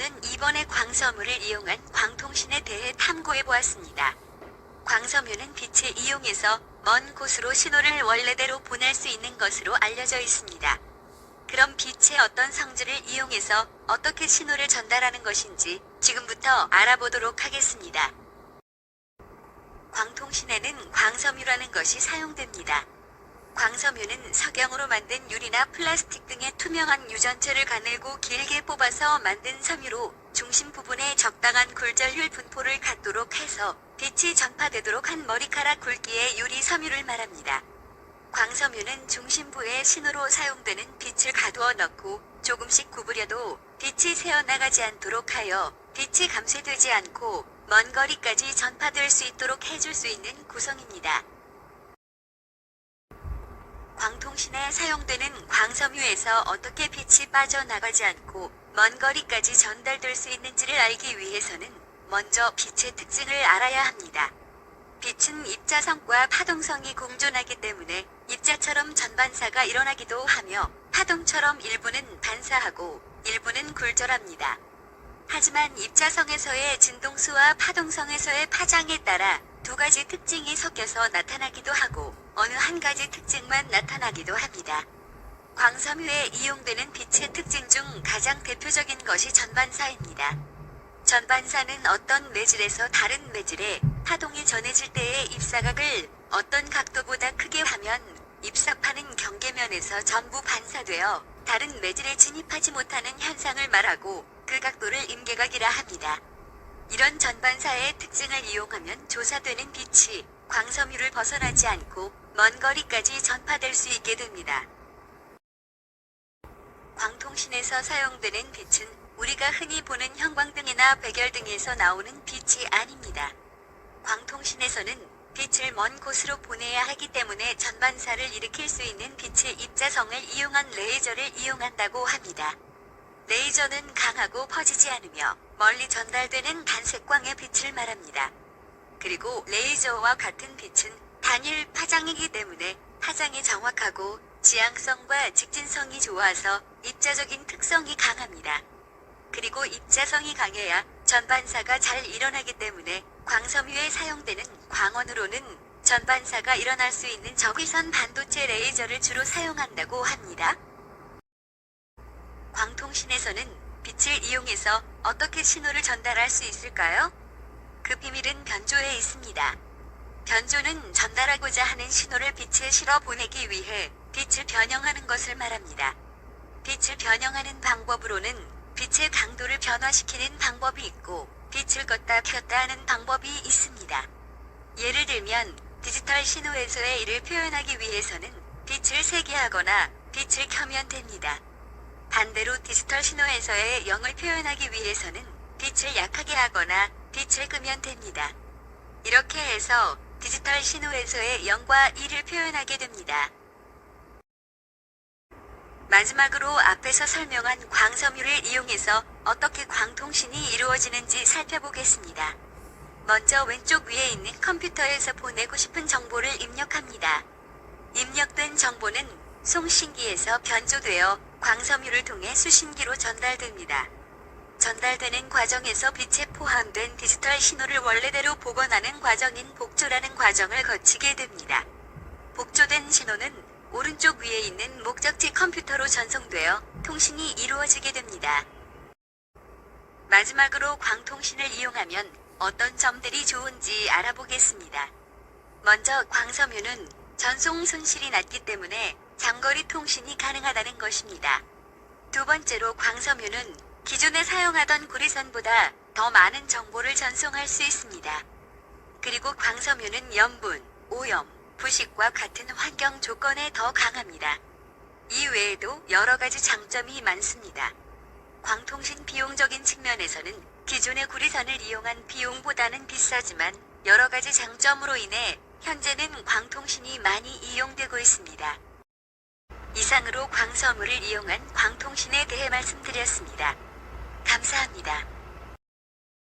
저는 이번에 광섬유를 이용한 광통신에 대해 탐구해 보았습니다. 광섬유는 빛을 이용해서 먼 곳으로 신호를 원래대로 보낼 수 있는 것으로 알려져 있습니다. 그럼 빛의 어떤 성질을 이용해서 어떻게 신호를 전달하는 것인지 지금부터 알아보도록 하겠습니다. 광통신에는 광섬유라는 것이 사용됩니다. 광섬유는 석영으로 만든 유리나 플라스틱 등의 투명한 유전체를 가늘고 길게 뽑아서 만든 섬유로 중심 부분에 적당한 굴절율 분포를 갖도록 해서 빛이 전파되도록 한 머리카락 굵기의 유리 섬유를 말합니다. 광섬유는 중심부에 신호로 사용되는 빛을 가두어 넣고 조금씩 구부려도 빛이 새어나가지 않도록 하여 빛이 감쇄되지 않고 먼 거리까지 전파될 수 있도록 해줄 수 있는 구성입니다. 광통신에 사용되는 광섬유에서 어떻게 빛이 빠져나가지 않고 먼 거리까지 전달될 수 있는지를 알기 위해서는 먼저 빛의 특징을 알아야 합니다. 빛은 입자성과 파동성이 공존하기 때문에 입자처럼 전반사가 일어나기도 하며 파동처럼 일부는 반사하고 일부는 굴절합니다. 하지만 입자성에서의 진동수와 파동성에서의 파장에 따라 두 가지 특징이 섞여서 나타나기도 하고 어느 한 가지 특징만 나타나기도 합니다. 광섬유에 이용되는 빛의 특징 중 가장 대표적인 것이 전반사입니다. 전반사는 어떤 매질에서 다른 매질에 파동이 전해질 때의 입사각을 어떤 각도보다 크게 하면 입사파는 경계면에서 전부 반사되어 다른 매질에 진입하지 못하는 현상을 말하고 그 각도를 임계각이라 합니다. 이런 전반사의 특징을 이용하면 조사되는 빛이 광섬유를 벗어나지 않고 먼 거리까지 전파될 수 있게 됩니다. 광통신에서 사용되는 빛은 우리가 흔히 보는 형광등이나 백열등에서 나오는 빛이 아닙니다. 광통신에서는 빛을 먼 곳으로 보내야 하기 때문에 전반사를 일으킬 수 있는 빛의 입자성을 이용한 레이저를 이용한다고 합니다. 레이저는 강하고 퍼지지 않으며 멀리 전달되는 단색광의 빛을 말합니다. 그리고 레이저와 같은 빛은 단일 파장이기 때문에 파장이 정확하고 지향성과 직진성이 좋아서 입자적인 특성이 강합니다. 그리고 입자성이 강해야 전반사가 잘 일어나기 때문에 광섬유에 사용되는 광원으로는 전반사가 일어날 수 있는 적외선 반도체 레이저를 주로 사용한다고 합니다. 광통신에서는 빛을 이용해서 어떻게 신호를 전달할 수 있을까요? 그 비밀은 변조에 있습니다. 변조는 전달하고자 하는 신호를 빛에 실어 보내기 위해 빛을 변형하는 것을 말합니다. 빛을 변형하는 방법으로는 빛의 강도를 변화시키는 방법이 있고 빛을 껐다 켰다 하는 방법이 있습니다. 예를 들면 디지털 신호에서의 이를 표현하기 위해서는 빛을 세게 하거나 빛을 켜면 됩니다. 반대로 디지털 신호에서의 0을 표현하기 위해서는 빛을 약하게 하거나 빛을 끄면 됩니다. 이렇게 해서 디지털 신호에서의 0과 1을 표현하게 됩니다. 마지막으로 앞에서 설명한 광섬유를 이용해서 어떻게 광통신이 이루어지는지 살펴보겠습니다. 먼저 왼쪽 위에 있는 컴퓨터에서 보내고 싶은 정보를 입력합니다. 입력된 정보는 송신기에서 변조되어 광섬유를 통해 수신기로 전달됩니다. 전달되는 과정에서 빛에 포함된 디지털 신호를 원래대로 복원하는 과정인 복조라는 과정을 거치게 됩니다. 복조된 신호는 오른쪽 위에 있는 목적지 컴퓨터로 전송되어 통신이 이루어지게 됩니다. 마지막으로 광통신을 이용하면 어떤 점들이 좋은지 알아보겠습니다. 먼저 광섬유는 전송 손실이 낮기 때문에 장거리 통신이 가능하다는 것입니다. 두 번째로 광섬유는 기존에 사용하던 구리선보다 더 많은 정보를 전송할 수 있습니다. 그리고 광섬유는 염분, 오염, 부식과 같은 환경 조건에 더 강합니다. 이 외에도 여러 가지 장점이 많습니다. 광통신 비용적인 측면에서는 기존의 구리선을 이용한 비용보다는 비싸지만 여러 가지 장점으로 인해 현재는 광통신이 많이 이용되고 있습니다. 이상으로 광섬유를 이용한 광통신에 대해 말씀드렸습니다. 감사합니다.